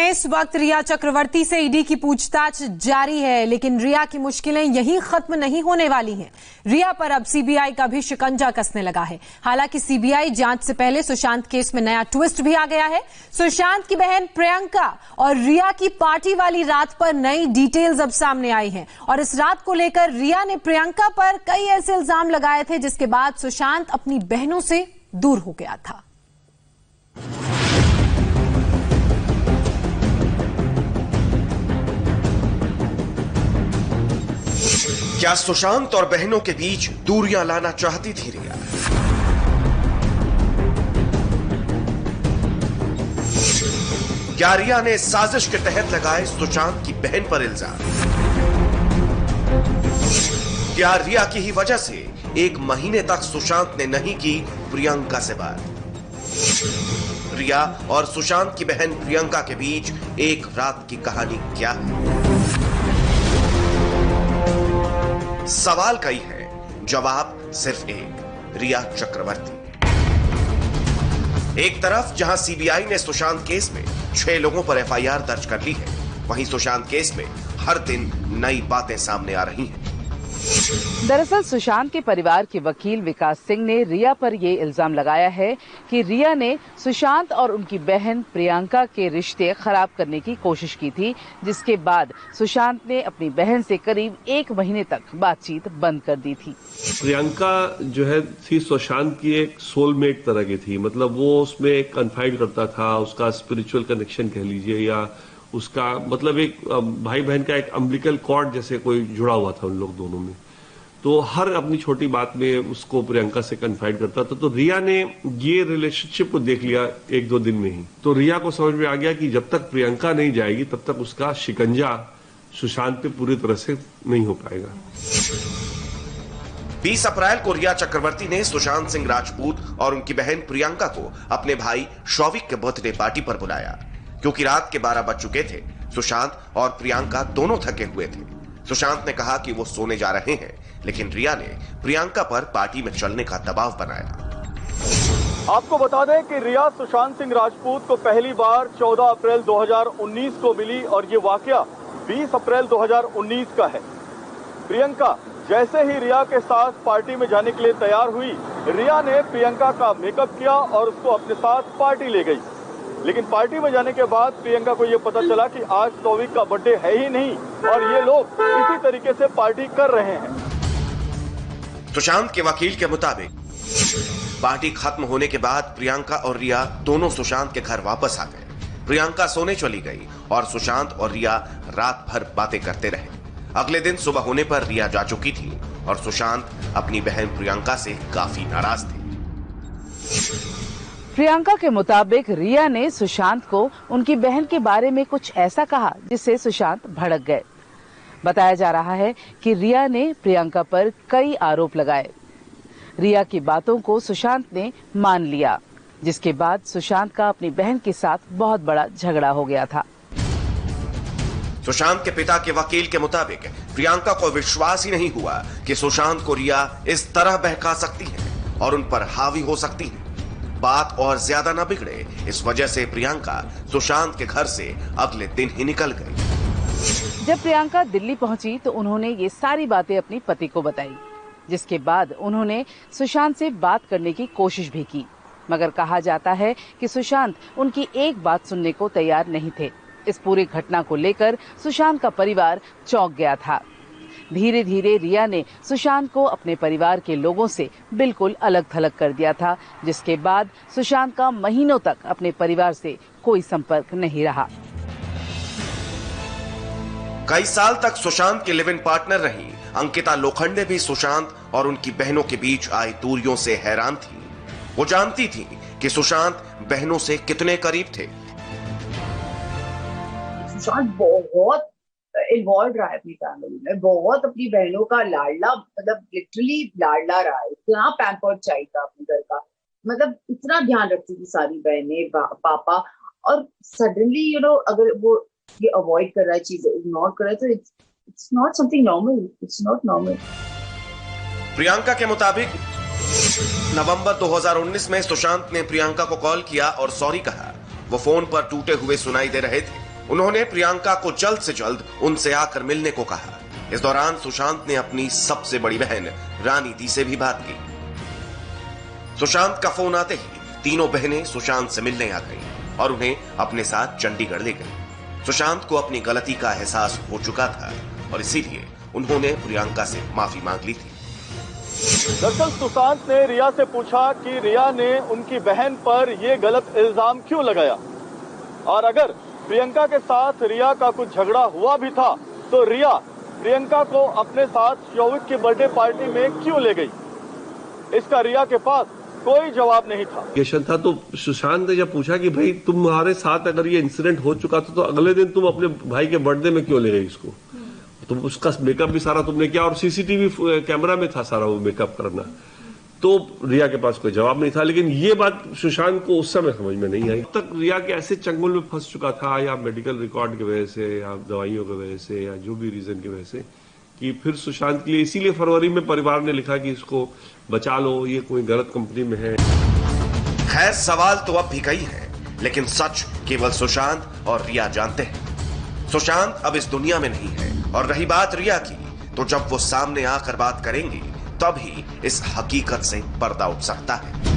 में इस वक्त रिया चक्रवर्ती से ईडी की पूछताछ जारी है, लेकिन रिया की मुश्किलें यहीं खत्म नहीं होने वाली हैं। रिया पर अब सीबीआई का भी शिकंजा कसने लगा है। हालांकि सीबीआई जांच से पहले सुशांत केस में नया ट्विस्ट भी आ गया है। सुशांत की बहन प्रियंका और रिया की पार्टी वाली रात पर नई डिटेल्स अब सामने आई हैं और इस रात को लेकर रिया ने प्रियंका पर कई ऐसे इल्जाम लगाए थे जिसके बाद सुशांत अपनी बहनों से दूर हो गया था। क्या सुशांत और बहनों के बीच दूरियां लाना चाहती थी रिया? क्या रिया ने साजिश के तहत लगाए सुशांत की बहन पर इल्जाम? क्या रिया की ही वजह से 1 महीने तक सुशांत ने नहीं की प्रियंका से बात? रिया और सुशांत की बहन प्रियंका के बीच एक रात की कहानी क्या है? सवाल कई है, जवाब सिर्फ एक, रिया चक्रवर्ती। एक तरफ जहां सीबीआई ने सुशांत केस में 6 लोगों पर एफआईआर दर्ज कर ली है, वहीं सुशांत केस में हर दिन नई बातें सामने आ रही हैं। दरअसल सुशांत के परिवार के वकील विकास सिंह ने रिया पर ये इल्जाम लगाया है कि रिया ने सुशांत और उनकी बहन प्रियंका के रिश्ते खराब करने की कोशिश की थी, जिसके बाद सुशांत ने अपनी बहन से करीब 1 महीने तक बातचीत बंद कर दी थी। प्रियंका जो है थी सुशांत की एक सोलमेट तरह की थी, मतलब वो उसमें कन्फाइड करता था, उसका स्पिरिचुअल कनेक्शन कह लीजिए या उसका मतलब एक भाई बहन का एक अम्बिलिकल कॉर्ड जैसे कोई जुड़ा हुआ था उन लोग दोनों में। तो हर अपनी छोटी बात में उसको प्रियंका से कन्फाइड करता था। तो रिया ने ये रिलेशनशिप को देख लिया 1-2 दिन में ही। तो रिया को समझ में आ गया कि जब तक प्रियंका नहीं जाएगी तब तक उसका शिकंजा सुशांत पे पूरी तरह से नहीं हो पाएगा। 20 अप्रैल को रिया चक्रवर्ती ने सुशांत सिंह राजपूत और उनकी बहन प्रियंका को अपने भाई शौविक के बर्थडे पार्टी पर बुलाया। क्योंकि रात के 12 बज चुके थे, सुशांत और प्रियंका दोनों थके हुए थे। सुशांत ने कहा कि वो सोने जा रहे हैं, लेकिन रिया ने प्रियंका पर पार्टी में चलने का दबाव बनाया। आपको बता दें कि रिया सुशांत सिंह राजपूत को पहली बार 14 अप्रैल 2019 को मिली और ये वाकया 20 अप्रैल 2019 का है। प्रियंका जैसे ही रिया के साथ पार्टी में जाने के लिए तैयार हुई, रिया ने प्रियंका का मेकअप किया और उसको अपने साथ पार्टी ले गई। लेकिन पार्टी में जाने के बाद प्रियंका को यह पता चला कि आज शौविक का बर्थडे है ही नहीं और ये लोग इसी तरीके से पार्टी कर रहे हैं। सुशांत के वकील के मुताबिक पार्टी खत्म होने के बाद प्रियंका और रिया दोनों सुशांत के घर वापस आ गए। प्रियंका सोने चली गई और सुशांत और रिया रात भर बातें करते रहे। अगले दिन सुबह होने पर रिया जा चुकी थी और सुशांत अपनी बहन प्रियंका से काफी नाराज थे। प्रियंका के मुताबिक रिया ने सुशांत को उनकी बहन के बारे में कुछ ऐसा कहा जिससे सुशांत भड़क गए। बताया जा रहा है कि रिया ने प्रियंका पर कई आरोप लगाए। रिया की बातों को सुशांत ने मान लिया, जिसके बाद सुशांत का अपनी बहन के साथ बहुत बड़ा झगड़ा हो गया था। सुशांत के पिता के वकील के मुताबिक प्रियंका को विश्वास ही नहीं हुआ कि सुशांत को रिया इस तरह बहका सकती है और उन पर हावी हो सकती है। बात और ज्यादा न बिगड़े, इस वजह से प्रियंका सुशांत के घर से अगले दिन ही निकल गई। जब प्रियंका दिल्ली पहुंची तो उन्होंने ये सारी बातें अपने पति को बताई, जिसके बाद उन्होंने सुशांत से बात करने की कोशिश भी की, मगर कहा जाता है कि सुशांत उनकी एक बात सुनने को तैयार नहीं थे। इस पूरी घटना को लेकर सुशांत का परिवार चौंक गया था। धीरे धीरे रिया ने सुशांत को अपने परिवार के लोगों से बिल्कुल अलग थलग कर दिया था, जिसके बाद सुशांत का महीनों तक अपने परिवार से कोई संपर्क नहीं रहा। कई साल तक सुशांत के लिव इन पार्टनर रही अंकिता लोखंडे भी सुशांत और उनकी बहनों के बीच आई दूरियों से हैरान थी। वो जानती थी कि सुशांत बहनों से कितने करीब थे। सुशांत बहुत इन्वॉल्व रहा है अपनी फैमिली में, बहुत अपनी बहनों का लाडला, मतलब लिटरली लाडला रहा है। इतना पैम्पर्ड चाइल्ड था अपने घर का, मतलब इतना ध्यान रखती थी सारी बहनें, पापा। और सडनली अगर वो ये अवॉइड कर रहा है, चीजें इग्नोर कर रहा है, तो it's not something normal, it's not normal. Priyanka के मुताबिक नवंबर 2019 में सुशांत ने प्रियंका को कॉल किया और सॉरी कहा। वो फोन पर टूटे हुए सुनाई दे रहे थे। उन्होंने प्रियंका को जल्द से जल्द उनसे आकर मिलने को कहा। इस दौरान सुशांत ने अपनी सबसे बड़ी बहन रानी दी से भी बात की। सुशांत का फोन आते ही तीनों बहनें सुशांत से मिलने आ गईं और उन्हें अपने साथ चंडीगढ़ ले गईं। सुशांत को अपनी गलती का एहसास हो चुका था और इसीलिए उन्होंने प्रियंका से माफी मांग ली थी। दरअसल सुशांत ने रिया से पूछा कि रिया ने उनकी बहन पर यह गलत इल्जाम क्यों लगाया, और अगर प्रियंका के साथ रिया का कुछ झगड़ा हुआ भी था तो रिया प्रियंका को अपने साथ शौविक की बर्थडे पार्टी में क्यों ले गई। इसका रिया के पास कोई जवाब नहीं था। क्वेश्चन था तो सुशांत ने जब पूछा कि भाई तुम्हारे साथ अगर ये इंसिडेंट हो चुका था तो अगले दिन तुम अपने भाई के बर्थडे में क्यों ले गई इसको, तो उसका मेकअप भी सारा तुमने किया और सीसीटीवी कैमरा में था सारा वो मेकअप करना। तो रिया के पास कोई जवाब नहीं था, लेकिन ये बात सुशांत को उस समय समझ में नहीं आई। तक रिया के ऐसे चंगुल में फंस चुका था, या मेडिकल रिकॉर्ड की वजह से या दवाइयों की वजह से या जो भी रीजन की वजह से, कि फिर सुशांत के लिए इसीलिए फरवरी में परिवार ने लिखा कि इसको बचा लो, ये कोई गलत कंपनी में है। खैर सवाल तो अब भी कई हैं, लेकिन सच केवल सुशांत और रिया जानते हैं। सुशांत अब इस दुनिया में नहीं है, और रही बात रिया की, तो जब वो सामने आकर बात करेंगी तभी इस हकीकत से पर्दा उठ सकता है।